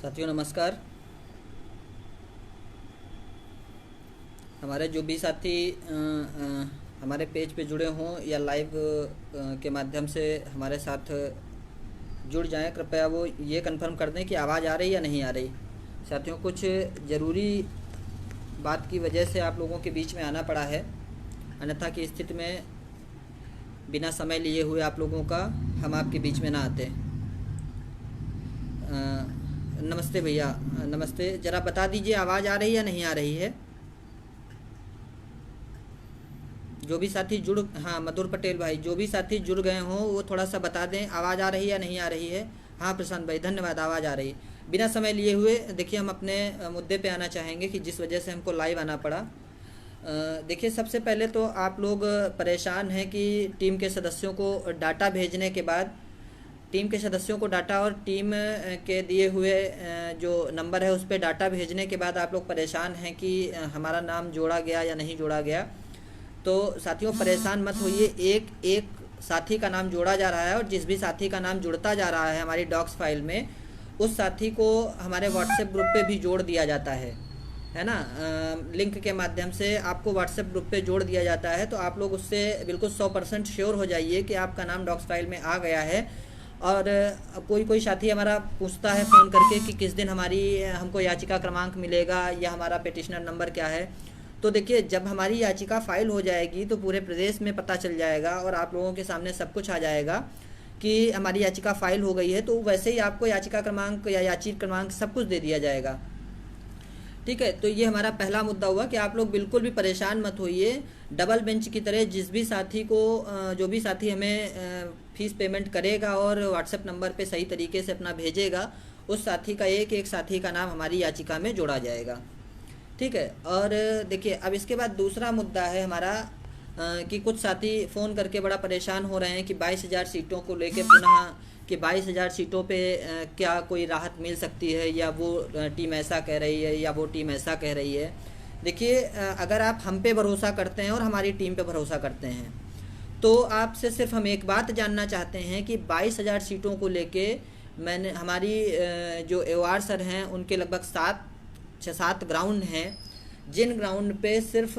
साथियों नमस्कार। हमारे जो भी साथी हमारे पेज पे जुड़े हों या लाइव के माध्यम से हमारे साथ जुड़ जाएं, कृपया वो ये कंफर्म कर दें कि आवाज़ आ रही या नहीं आ रही। साथियों, कुछ ज़रूरी बात की वजह से आप लोगों के बीच में आना पड़ा है, अन्यथा की स्थिति में बिना समय लिए हुए आप लोगों का हम आपके बीच में ना आते। नमस्ते भैया, नमस्ते। ज़रा बता दीजिए आवाज़ आ रही या नहीं आ रही है। जो भी साथी हाँ मधुर पटेल भाई, जो भी साथी जुड़ गए हों वो थोड़ा सा बता दें आवाज़ आ रही है या नहीं आ रही है। हाँ प्रशांत भाई धन्यवाद, आवाज़ आ रही। बिना समय लिए हुए देखिए हम अपने मुद्दे पे आना चाहेंगे कि जिस वजह से हमको लाइव आना पड़ा। देखिए सबसे पहले तो आप लोग परेशान हैं कि टीम के सदस्यों को डाटा भेजने के बाद टीम के सदस्यों को डाटा और टीम के दिए हुए जो नंबर है उस पर डाटा भेजने के बाद आप लोग परेशान हैं कि हमारा नाम जोड़ा गया या नहीं जोड़ा गया। तो साथियों परेशान मत होइए, एक एक साथी का नाम जोड़ा जा रहा है और जिस भी साथी का नाम जुड़ता जा रहा है हमारी डॉक्स फाइल में, उस साथी को हमारे व्हाट्सएप ग्रुप पे भी जोड़ दिया जाता है ना। लिंक के माध्यम से आपको व्हाट्सएप ग्रुप पे जोड़ दिया जाता है। तो आप लोग उससे बिल्कुल 100% श्योर हो जाइए कि आपका नाम डॉक्स फाइल में आ गया है। और कोई साथी हमारा पूछता है फ़ोन करके कि किस दिन हमको याचिका क्रमांक मिलेगा या हमारा पिटिशनर नंबर क्या है। तो देखिए जब हमारी याचिका फ़ाइल हो जाएगी तो पूरे प्रदेश में पता चल जाएगा और आप लोगों के सामने सब कुछ आ जाएगा कि हमारी याचिका फ़ाइल हो गई है। तो वैसे ही आपको याचिका क्रमांक या याची क्रमांक सब कुछ दे दिया जाएगा। ठीक है, तो ये हमारा पहला मुद्दा हुआ कि आप लोग बिल्कुल भी परेशान मत होइए। डबल बेंच की तरह जिस भी साथी को जो भी साथी हमें फ़ीस पेमेंट करेगा और व्हाट्सएप नंबर पे सही तरीके से अपना भेजेगा, उस साथी का एक एक साथी का नाम हमारी याचिका में जोड़ा जाएगा। ठीक है। और देखिए अब इसके बाद दूसरा मुद्दा है हमारा कि कुछ साथी फ़ोन करके बड़ा परेशान हो रहे हैं कि 22,000 सीटों को लेके पुनः कि 22,000 सीटों पे क्या कोई राहत मिल सकती है या वो टीम ऐसा कह रही है या वो टीम ऐसा कह रही है। देखिए अगर आप हम पे भरोसा करते हैं और हमारी टीम पे भरोसा करते हैं तो आपसे सिर्फ हम एक बात जानना चाहते हैं कि 22,000 सीटों को लेके मैंने हमारी जो एवार सर हैं उनके लगभग 7 ग्राउंड हैं, जिन ग्राउंड पे सिर्फ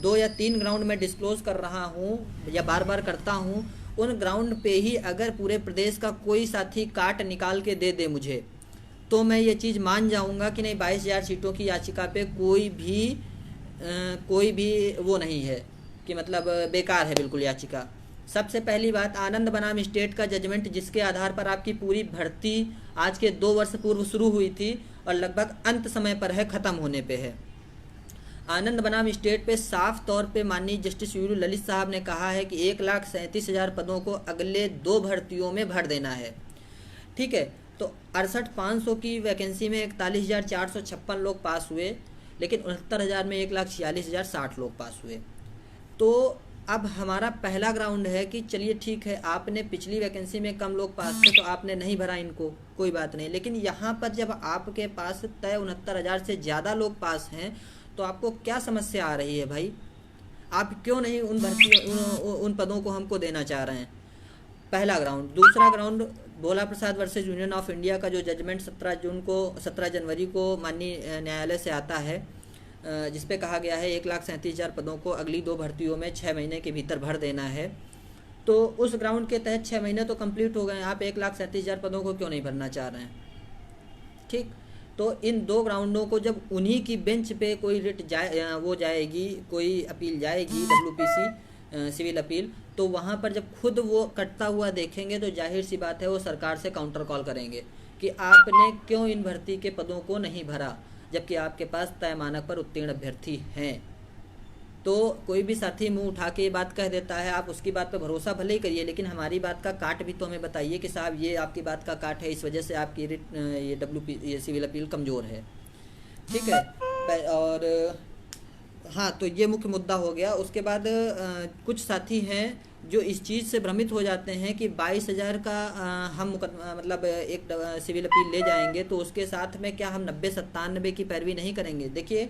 2 या 3 ग्राउंड में डिस्क्लोज कर रहा हूँ या बार बार करता हूँ, उन ग्राउंड पे ही अगर पूरे प्रदेश का कोई साथी काट निकाल के दे दे मुझे, तो मैं ये चीज़ मान जाऊँगा कि नहीं 22,000 सीटों की याचिका पे कोई भी वो नहीं है कि मतलब बेकार है बिल्कुल याचिका। सबसे पहली बात, आनंद बनाम स्टेट का जजमेंट जिसके आधार पर आपकी पूरी भर्ती आज के 2 वर्ष पूर्व शुरू हुई थी और लगभग अंत समय पर है, ख़त्म होने पे है। आनंद बनाम स्टेट पे साफ तौर पे माननीय जस्टिस यूयू ललित साहब ने कहा है कि 1,37,000 पदों को अगले 2 भर्तियों में भर देना है। ठीक है, तो 68,500 की वैकेंसी में 41,456 लोग पास हुए, लेकिन 69,000 में 1,46,060 लोग पास हुए। तो अब हमारा पहला ग्राउंड है कि चलिए ठीक है, आपने पिछली वैकेंसी में कम लोग पास थे तो आपने नहीं भरा इनको, कोई बात नहीं, लेकिन यहाँ पर जब आपके पास तय 69,000 से ज़्यादा लोग पास हैं तो आपको क्या समस्या आ रही है भाई? आप क्यों नहीं उन पदों को हमको देना चाह रहे हैं? पहला ग्राउंड। दूसरा ground, Bhola Prasad versus union of India का जो जजमेंट 17 जनवरी को माननीय न्यायालय से आता है, जिस पे कहा गया है 1,37,000 पदों को अगली 2 भर्तियों में 6 महीने के भीतर भर देना है। तो उस ग्राउंड के तहत 6 महीने तो कंप्लीट हो गए, आप 1,37,000 पदों को क्यों नहीं भरना चाह रहे हैं? ठीक, तो इन 2 ग्राउंडों को जब उन्हीं की बेंच पे कोई रिट जाएगी, कोई अपील जाएगी WPC सिविल अपील, तो वहाँ पर जब खुद वो कटता हुआ देखेंगे तो जाहिर सी बात है वो सरकार से काउंटर कॉल करेंगे कि आपने क्यों इन भर्ती के पदों को नहीं भरा जबकि आपके पास तय मानक पर उत्तीर्ण अभ्यर्थी हैं। तो कोई भी साथी मुंह उठा के ये बात कह देता है, आप उसकी बात पे भरोसा भले ही करिए, लेकिन हमारी बात का काट भी तो हमें बताइए कि साहब ये आपकी बात का काट है, इस वजह से आपकी ये सिविल अपील कमज़ोर है। ठीक है। और हाँ, तो ये मुख्य मुद्दा हो गया। उसके बाद कुछ साथी हैं जो इस चीज़ से भ्रमित हो जाते हैं कि 22,000 का हम मतलब एक सिविल अपील ले जाएंगे तो उसके साथ में क्या हम 90-97 की पैरवी नहीं करेंगे। देखिए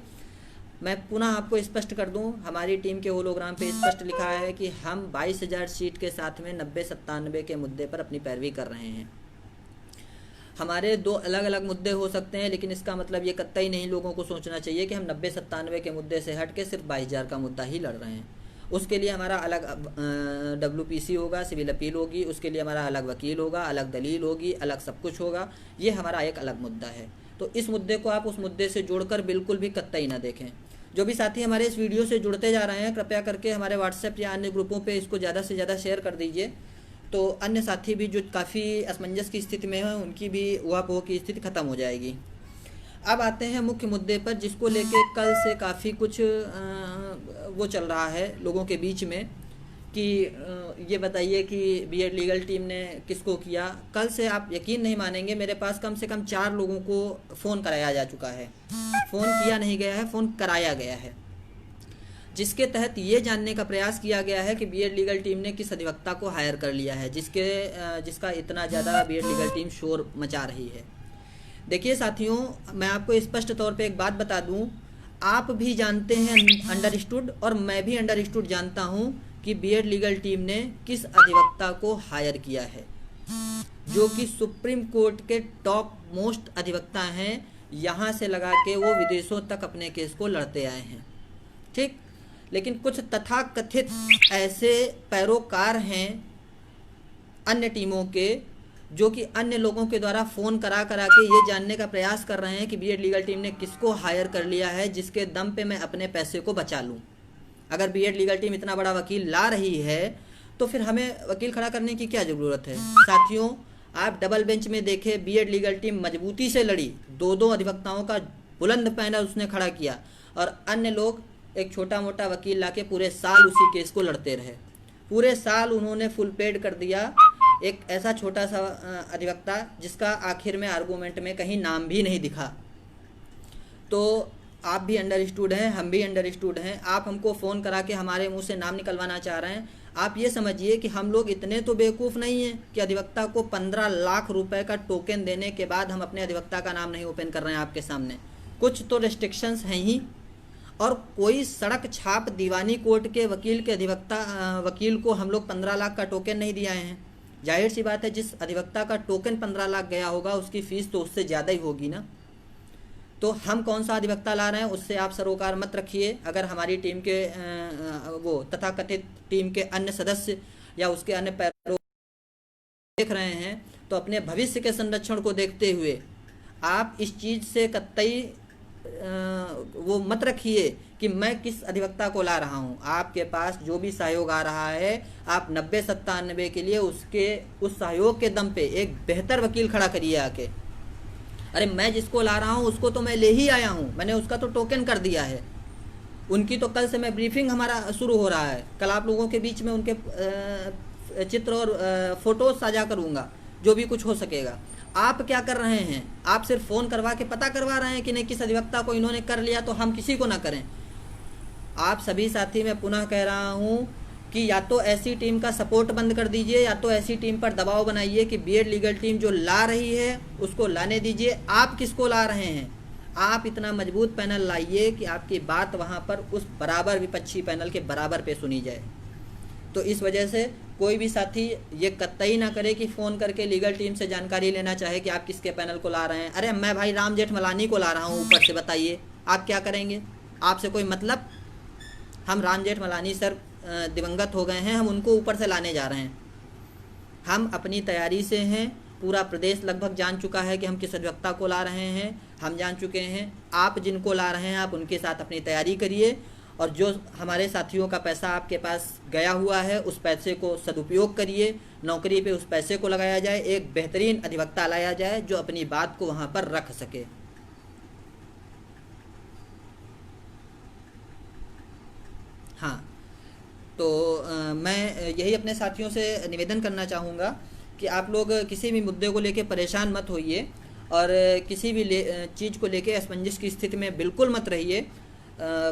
मैं पुनः आपको स्पष्ट कर दूं, हमारी टीम के होलोग्राम पे स्पष्ट लिखा है कि हम 22,000 सीट के साथ में 90-97 के मुद्दे पर अपनी पैरवी कर रहे हैं। हमारे दो अलग अलग मुद्दे हो सकते हैं, लेकिन इसका मतलब ये कतई नहीं लोगों को सोचना चाहिए कि हम 90-97 के मुद्दे से हट के सिर्फ 22,000 का मुद्दा ही लड़ रहे हैं। उसके लिए हमारा अलग WPC होगा, सिविल अपील होगी, उसके लिए हमारा अलग वकील होगा, अलग दलील होगी, अलग सब कुछ होगा। ये हमारा एक अलग मुद्दा है। तो इस मुद्दे को आप उस मुद्दे से जोड़कर बिल्कुल भी कतई ना देखें। जो भी साथी हमारे इस वीडियो से जुड़ते जा रहे हैं, कृपया करके हमारे व्हाट्सएप या अन्य ग्रुपों पे इसको ज़्यादा से ज़्यादा शेयर कर दीजिए, तो अन्य साथी भी जो काफ़ी असमंजस की स्थिति में हैं उनकी भी ऊहापोह की स्थिति ख़त्म हो जाएगी। अब आते हैं मुख्य मुद्दे पर, जिसको लेके कल से काफ़ी कुछ वो चल रहा है लोगों के बीच में कि ये बताइए कि बीएड लीगल टीम ने किसको किया। कल से आप यकीन नहीं मानेंगे, मेरे पास कम से कम 4 लोगों को फ़ोन कराया जा चुका है। फ़ोन किया नहीं गया है, फ़ोन कराया गया है, जिसके तहत ये जानने का प्रयास किया गया है कि बीएड लीगल टीम ने किस अधिवक्ता को हायर कर लिया है, जिसका इतना ज़्यादा बीएड लीगल टीम शोर मचा रही है। देखिए साथियों, मैं आपको स्पष्ट तौर पे एक बात बता दूं, आप भी जानते हैं अंडरस्टूड, और मैं भी अंडरस्टूड जानता हूं कि बीएड लीगल टीम ने किस अधिवक्ता को हायर किया है, जो कि सुप्रीम कोर्ट के टॉप मोस्ट अधिवक्ता हैं। यहाँ से लगा के वो विदेशों तक अपने केस को लड़ते आए हैं, ठीक। लेकिन कुछ तथाकथित ऐसे पैरोकार हैं अन्य टीमों के, जो कि अन्य लोगों के द्वारा फ़ोन करा के ये जानने का प्रयास कर रहे हैं कि बीएड लीगल टीम ने किसको हायर कर लिया है, जिसके दम पे मैं अपने पैसे को बचा लूँ। अगर बीएड लीगल टीम इतना बड़ा वकील ला रही है तो फिर हमें वकील खड़ा करने की क्या ज़रूरत है। साथियों, आप डबल बेंच में देखें, बीएड लीगल टीम मजबूती से लड़ी, 2-2 अधिवक्ताओं का बुलंद पैनल उसने खड़ा किया, और अन्य लोग एक छोटा मोटा वकील लाके पूरे साल उसी केस को लड़ते रहे। पूरे साल उन्होंने फुल पेड कर दिया एक ऐसा छोटा सा अधिवक्ता जिसका आखिर में आर्गूमेंट में कहीं नाम भी नहीं दिखा। तो आप भी अंडरस्टूड हैं, हम भी अंडरस्टूड हैं। आप हमको फ़ोन करा के हमारे मुंह से नाम निकलवाना चाह रहे हैं। आप ये समझिए कि हम लोग इतने तो बेवकूफ़ नहीं हैं कि अधिवक्ता को 15 लाख रुपए का टोकन देने के बाद हम अपने अधिवक्ता का नाम नहीं ओपन कर रहे हैं आपके सामने। कुछ तो रेस्ट्रिक्शंस हैं ही, और कोई सड़क छाप दीवानी कोर्ट के वकील को हम लोग 15 लाख का टोकन नहीं दिया हैं। जाहिर सी बात है, जिस अधिवक्ता का टोकन 15 लाख गया होगा उसकी फ़ीस तो उससे ज़्यादा ही होगी ना। तो हम कौन सा अधिवक्ता ला रहे हैं उससे आप सरोकार मत रखिए। अगर हमारी टीम के वो तथाकथित टीम के अन्य सदस्य या उसके अन्य पैरों देख रहे हैं, तो अपने भविष्य के संरक्षण को देखते हुए आप इस चीज़ से कतई वो मत रखिए कि मैं किस अधिवक्ता को ला रहा हूं। आपके पास जो भी सहयोग आ रहा है, आप 90-97 के लिए उस सहयोग के दम पे एक बेहतर वकील खड़ा करिए आके। अरे मैं जिसको ला रहा हूं उसको तो मैं ले ही आया हूं, मैंने उसका तो टोकन कर दिया है। उनकी तो कल से मैं ब्रीफिंग हमारा शुरू हो रहा है। कल आप लोगों के बीच में उनके चित्र और फोटोज साझा करूँगा, जो भी कुछ हो सकेगा। आप क्या कर रहे हैं, आप सिर्फ फ़ोन करवा के पता करवा रहे हैं कि नहीं किस अधिवक्ता को इन्होंने कर लिया तो हम किसी को ना करें। आप सभी साथी, मैं पुनः कह रहा हूं कि या तो ऐसी टीम का सपोर्ट बंद कर दीजिए, या तो ऐसी टीम पर दबाव बनाइए कि बीएड लीगल टीम जो ला रही है उसको लाने दीजिए। आप किसको ला रहे हैं, आप इतना मजबूत पैनल लाइए कि आपकी बात वहाँ पर उस बराबर विपक्षी पैनल के बराबर पे सुनी जाए। तो इस वजह से कोई भी साथी ये कतई ना करे कि फ़ोन करके लीगल टीम से जानकारी लेना चाहे कि आप किसके पैनल को ला रहे हैं। अरे मैं भाई राम जेठमलानी को ला रहा हूँ, ऊपर से बताइए आप क्या करेंगे, आपसे कोई मतलब। हम राम जेठमलानी सर दिवंगत हो गए हैं, हम उनको ऊपर से लाने जा रहे हैं। हम अपनी तैयारी से हैं, पूरा प्रदेश लगभग जान चुका है कि हम किस अधिवक्ता को ला रहे हैं, हम जान चुके हैं। आप जिनको ला रहे हैं आप उनके साथ अपनी तैयारी करिए, और जो हमारे साथियों का पैसा आपके पास गया हुआ है उस पैसे को सदुपयोग करिए। नौकरी पे उस पैसे को लगाया जाए, एक बेहतरीन अधिवक्ता लाया जाए जो अपनी बात को वहाँ पर रख सके। हाँ, तो मैं यही अपने साथियों से निवेदन करना चाहूँगा कि आप लोग किसी भी मुद्दे को लेके परेशान मत होइए, और किसी भी चीज़ को लेके असमंजस की स्थिति में बिल्कुल मत रहिए।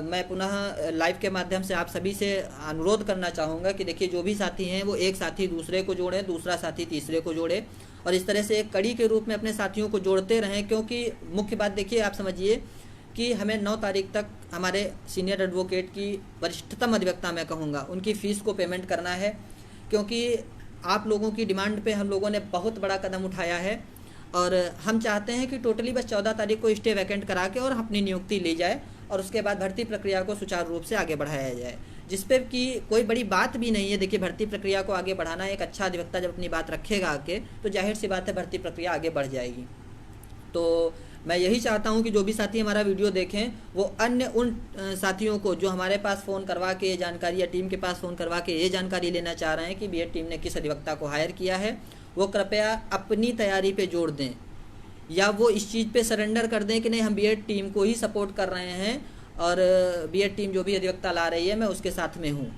मैं पुनः लाइव के माध्यम से आप सभी से अनुरोध करना चाहूँगा कि देखिए, जो भी साथी हैं वो एक साथी दूसरे को जोड़ें, दूसरा साथी तीसरे को जोड़े, और इस तरह से एक कड़ी के रूप में अपने साथियों को जोड़ते रहें। क्योंकि मुख्य बात देखिए, आप समझिए कि हमें 9 तारीख तक हमारे सीनियर एडवोकेट की वरिष्ठतम अधिवक्ता मैं कहूँगा उनकी फ़ीस को पेमेंट करना है। क्योंकि आप लोगों की डिमांड पे हम लोगों ने बहुत बड़ा कदम उठाया है, और हम चाहते हैं कि टोटली बस 14 तारीख को स्टे वैकेंट करा के और अपनी नियुक्ति ली जाए और उसके बाद भर्ती प्रक्रिया को सुचारू रूप से आगे बढ़ाया जाए, जिस पे कि कोई बड़ी बात भी नहीं है। देखिए, भर्ती प्रक्रिया को आगे बढ़ाना, एक अच्छा अधिवक्ता जब अपनी बात रखेगा आके, तो जाहिर सी बात है भर्ती प्रक्रिया आगे बढ़ जाएगी। तो मैं यही चाहता हूं कि जो भी साथी हमारा वीडियो देखें वो अन्य उन साथियों को जो हमारे पास फ़ोन करवा के ये जानकारी, या टीम के पास फ़ोन करवा के ये जानकारी लेना चाह रहे हैं कि बीएड टीम ने किस अधिवक्ता को हायर किया है, वो कृपया अपनी तैयारी पे जोड़ दें, या वो इस चीज़ पे सरेंडर कर दें कि नहीं, हम बीएड टीम को ही सपोर्ट कर रहे हैं और बीएड टीम जो भी अधिवक्ता ला रही है मैं उसके साथ में हूँ।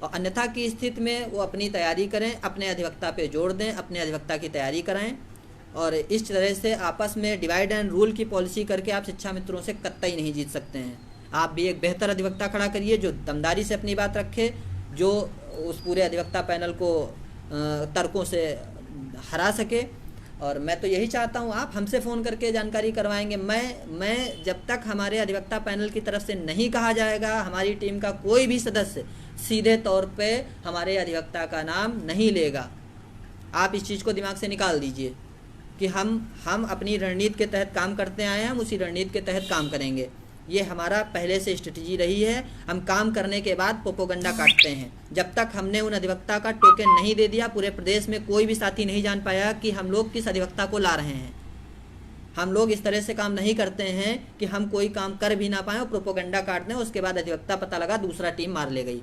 और अन्यथा की स्थिति में वो अपनी तैयारी करें, अपने अधिवक्ता पे जोड़ दें, अपने अधिवक्ता की तैयारी कराएं, और इस तरह से आपस में डिवाइड एंड रूल की पॉलिसी करके आप शिक्षा मित्रों से कतई नहीं जीत सकते हैं। आप भी एक बेहतर अधिवक्ता खड़ा करिए जो दमदारी से अपनी बात रखे, जो उस पूरे अधिवक्ता पैनल को तर्कों से हरा सके। और मैं तो यही चाहता हूँ, आप हमसे फ़ोन करके जानकारी करवाएंगे। मैं जब तक हमारे अधिवक्ता पैनल की तरफ से नहीं कहा जाएगा, हमारी टीम का कोई भी सदस्य सीधे तौर पे हमारे अधिवक्ता का नाम नहीं लेगा। आप इस चीज़ को दिमाग से निकाल दीजिए कि हम अपनी रणनीति के तहत काम करते आए हैं, हम उसी रणनीति के तहत काम करेंगे। ये हमारा पहले से स्ट्रेटजी रही है। हम काम करने के बाद प्रोपोगंडा काटते हैं। जब तक हमने उन अधिवक्ता का टोकन नहीं दे दिया, पूरे प्रदेश में कोई भी साथी नहीं जान पाया कि हम लोग किस अधिवक्ता को ला रहे हैं। हम लोग इस तरह से काम नहीं करते हैं कि हम कोई काम कर भी ना पाएँ और प्रोपोगंडा काट दें, उसके बाद अधिवक्ता पता लगा दूसरा टीम मार ले गई।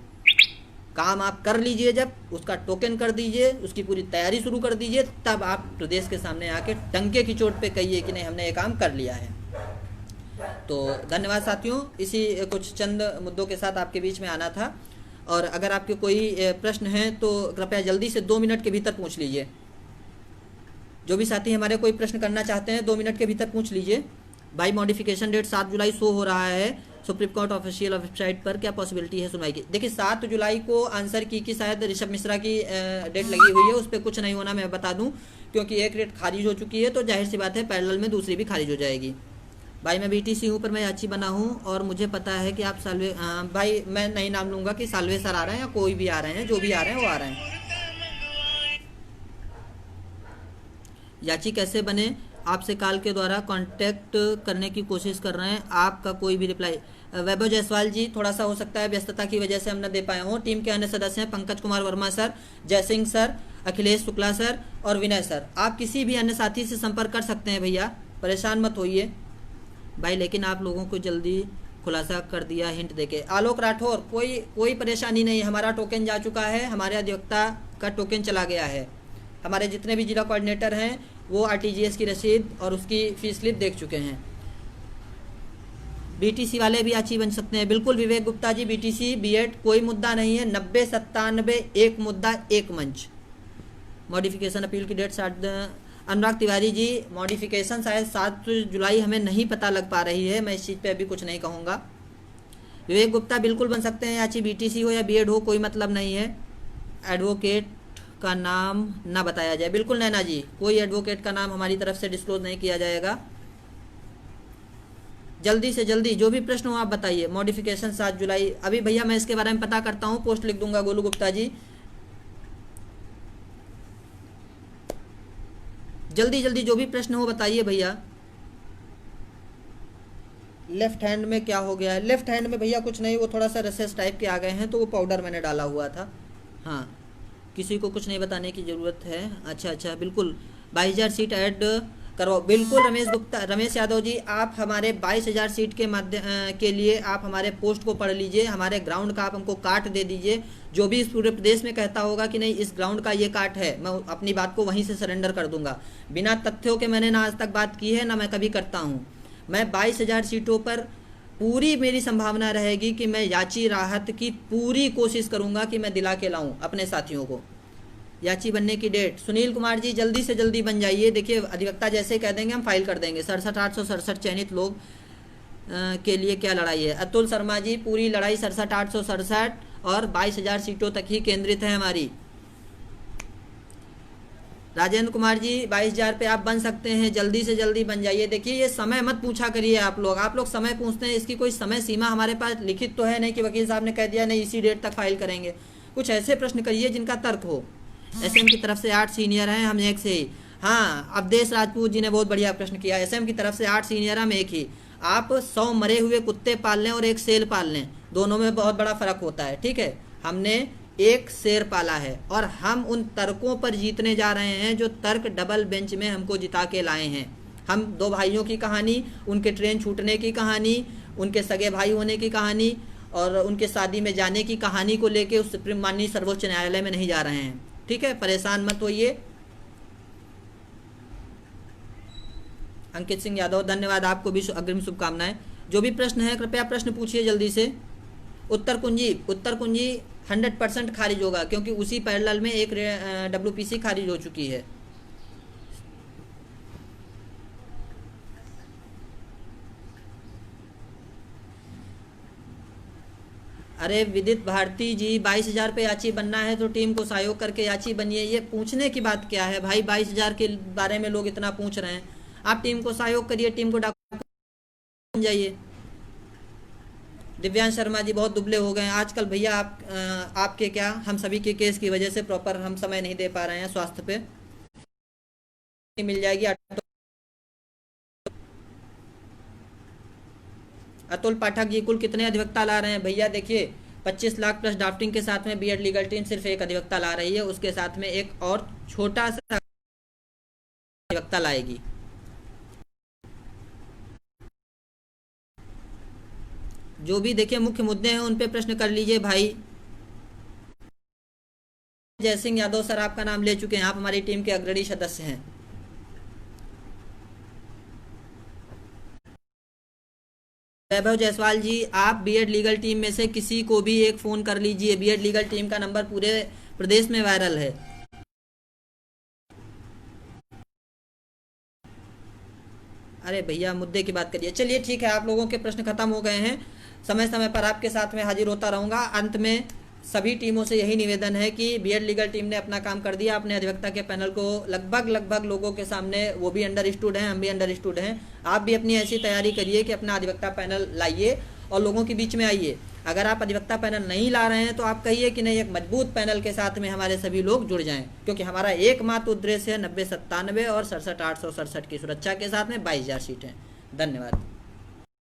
काम आप कर लीजिए, जब उसका टोकन कर दीजिए, उसकी पूरी तैयारी शुरू कर दीजिए, तब आप प्रदेश के सामने आके टंके की चोट पे कहिए कि नहीं, हमने ये काम कर लिया है। तो धन्यवाद साथियों, इसी कुछ चंद मुद्दों के साथ आपके बीच में आना था। और अगर आपके कोई प्रश्न हैं तो कृपया जल्दी से 2 मिनट के भीतर पूछ लीजिए। जो भी साथी हमारे कोई प्रश्न करना चाहते हैं 2 मिनट के भीतर पूछ लीजिए। भाई, मॉडिफिकेशन डेट 7 जुलाई शो हो रहा है सुप्रीम कोर्ट ऑफिशियल वेबसाइट पर, क्या पॉसिबिलिटी है सुनवाई की? देखिए, 7 जुलाई को आंसर की शायद ऋषभ मिश्रा की डेट लगी हुई है, उस पर कुछ नहीं होना, मैं बता दूं, क्योंकि एक डेट खारिज हो चुकी है, तो जाहिर सी बात है पैरेलल में दूसरी भी खारिज हो जाएगी। भाई, मैं बीटीसी हूँ पर मैं याची बना हूँ और मुझे पता है कि आप सालवे, भाई मैं नहीं नाम लूँगा कि सालवे सर आ रहे हैं या कोई भी आ रहे हैं, जो भी आ रहे हैं वो आ रहे हैं। याची कैसे बने? आपसे कॉल के द्वारा कांटेक्ट करने की कोशिश कर रहे हैं, आपका कोई भी रिप्लाई। वैभव जायसवाल जी, थोड़ा सा हो सकता है व्यस्तता की वजह से हम न दे पाए हों। टीम के अन्य सदस्य हैं Pankaj Kumar Verma sir, Jaisingh sir, Akhilesh Shukla sir और विनय सर। आप किसी भी अन्य साथी से संपर्क कर सकते हैं भैया, परेशान मत होइए भाई। लेकिन आप लोगों को जल्दी खुलासा कर दिया हिंट देके। आलोक राठौर, कोई परेशानी नहीं, हमारा टोकन जा चुका है, हमारे अधिवक्ता का टोकन चला गया है। हमारे जितने भी जिला कोऑर्डिनेटर हैं वो आरटीजीएस की रसीद और उसकी फीस स्लिप देख चुके हैं। बीटीसी वाले भी आची बन सकते हैं, बिल्कुल। विवेक गुप्ता जी, बीटीसी बीएड कोई मुद्दा नहीं है, 90-97 एक मुद्दा एक मंच। मॉडिफिकेशन अपील की डेट 7। अनुराग तिवारी जी, मॉडिफिकेशन शायद 7 जुलाई हमें नहीं पता लग पा रही है, मैं इस चीज़ पे अभी कुछ नहीं कहूँगा। विवेक गुप्ता बिल्कुल बन सकते हैं, याची बीटीसी हो या बीएड हो कोई मतलब नहीं है। एडवोकेट का नाम ना बताया जाए, बिल्कुल नैना जी, कोई एडवोकेट का नाम हमारी तरफ से डिस्क्लोज नहीं किया जाएगा। जल्दी से जल्दी जो भी प्रश्न हो आप बताइए। मॉडिफिकेशन 7 जुलाई, अभी भैया मैं इसके बारे में पता करता हूँ, पोस्ट लिख दूंगा। गोलू गुप्ता जी, जल्दी जल्दी जो भी प्रश्न हो बताइए भैया। लेफ्ट हैंड में क्या हो गया है? लेफ्ट हैंड में भैया कुछ नहीं, वो थोड़ा सा रसेस टाइप के आ गए हैं, तो वो पाउडर मैंने डाला हुआ था। हाँ, किसी को कुछ नहीं बताने की ज़रूरत है। अच्छा, बिल्कुल 22,000 सीट ऐड करवाओ, बिल्कुल। रमेश यादव जी, आप हमारे 22,000 सीट के माध्यम के लिए आप हमारे पोस्ट को पढ़ लीजिए, हमारे ग्राउंड का आप हमको काट दे दीजिए। जो भी इस पूरे प्रदेश में कहता होगा कि नहीं इस ग्राउंड का ये काट है, मैं अपनी बात को वहीं से सरेंडर कर दूंगा। बिना तथ्यों के मैंने ना आज तक बात की है, ना मैं कभी करता हूँ। मैं 22,000 सीटों पर पूरी मेरी संभावना रहेगी कि मैं याची राहत की पूरी कोशिश करूंगा कि मैं दिला के लाऊं अपने साथियों को। याची बनने की डेट, सुनील कुमार जी जल्दी से जल्दी बन जाइए। देखिए, अधिवक्ता जैसे कह देंगे हम फाइल कर देंगे। 67,867 चयनित लोग के लिए क्या लड़ाई है? अतुल शर्मा जी, पूरी लड़ाई 67,867 और 22,000 सीटों तक ही केंद्रित है हमारी। राजेंद्र कुमार जी, 22,000 पे आप बन सकते हैं, जल्दी से जल्दी बन जाइए। देखिए, ये समय मत पूछा करिए आप लोग समय पूछते हैं, इसकी कोई समय सीमा हमारे पास लिखित तो है नहीं कि वकील साहब ने कह दिया नहीं इसी डेट तक फाइल करेंगे। कुछ ऐसे प्रश्न करिए जिनका तर्क हो। एसएम की तरफ से 8 सीनियर हैं, हम एक से ही। हाँ, अवधेश राजपूत जी ने बहुत बढ़िया प्रश्न किया। एसएम की तरफ से 8 सीनियर हम एक ही। आप 100 मरे हुए कुत्ते पाल लें और एक शेर पाल लें, दोनों में बहुत बड़ा फर्क होता है। ठीक है, हमने एक शेर पाला है और हम उन तर्कों पर जीतने जा रहे हैं जो तर्क डबल बेंच में हमको जिता के लाए हैं। हम दो भाइयों की कहानी, उनके ट्रेन छूटने की कहानी, उनके सगे भाई होने की कहानी और उनके शादी में जाने की कहानी को लेके उस सुप्रीम माननीय सर्वोच्च न्यायालय में नहीं जा रहे हैं। ठीक है, परेशान मत होइए। अंकित सिंह यादव, धन्यवाद, आपको भी अग्रिम शुभकामनाएं। जो भी प्रश्न है कृपया प्रश्न पूछिए जल्दी से। उत्तर कुंजी 100% खारिज होगा क्योंकि उसी पैरेलल में एक WPC खारिज हो चुकी है। अरे विदित भारती जी, 22,000 पे याची बनना है तो टीम को सहयोग करके याची बनिए। ये पूछने की बात क्या है भाई, 22,000 के बारे में लोग इतना पूछ रहे हैं। आप टीम को सहयोग करिए, टीम को डॉक्टर बन जाइए। दिव्यांश शर्मा जी, बहुत दुबले हो गए हैं आजकल भैया। आपके क्या, हम सभी के केस की वजह से प्रॉपर हम समय नहीं दे पा रहे हैं स्वास्थ्य पे। मिल जाएगी। अतुल पाठक जी, कुल कितने अधिवक्ता ला रहे हैं भैया? देखिए 25 लाख प्लस ड्राफ्टिंग के साथ में बीएड लीगल टीम सिर्फ एक अधिवक्ता ला रही है, उसके साथ में एक और छोटा सा अधिवक्ता लाएगी। जो भी देखिए मुख्य मुद्दे हैं उन पे प्रश्न कर लीजिए भाई। जय सिंह यादव सर, आपका नाम ले चुके हैं, आप हमारी टीम के अग्रणी सदस्य हैं। वैभव जायसवाल जी, आप बीएड लीगल टीम में से किसी को भी एक फ़ोन कर लीजिए। बीएड लीगल टीम का नंबर पूरे प्रदेश में वायरल है। अरे भैया मुद्दे की बात करिए। चलिए ठीक है, आप लोगों के प्रश्न खत्म हो गए हैं। समय समय पर आपके साथ में हाजिर होता रहूँगा। अंत में सभी टीमों से यही निवेदन है कि बीएड लीगल टीम ने अपना काम कर दिया, अपने अधिवक्ता के पैनल को लगभग लोगों के सामने, वो भी अंडरस्टूड हैं, हम भी अंडरस्टूड हैं। आप भी अपनी ऐसी तैयारी करिए कि अपना अधिवक्ता पैनल लाइए और लोगों के बीच में आइए। अगर आप अधिवक्ता पैनल नहीं ला रहे हैं तो आप कहिए कि नहीं, एक मजबूत पैनल के साथ में हमारे सभी लोग जुड़ जाएं, क्योंकि हमारा एकमात्र उद्देश्य है 90-97 और 67-867 की सुरक्षा के साथ में 22,000 सीटें। धन्यवाद।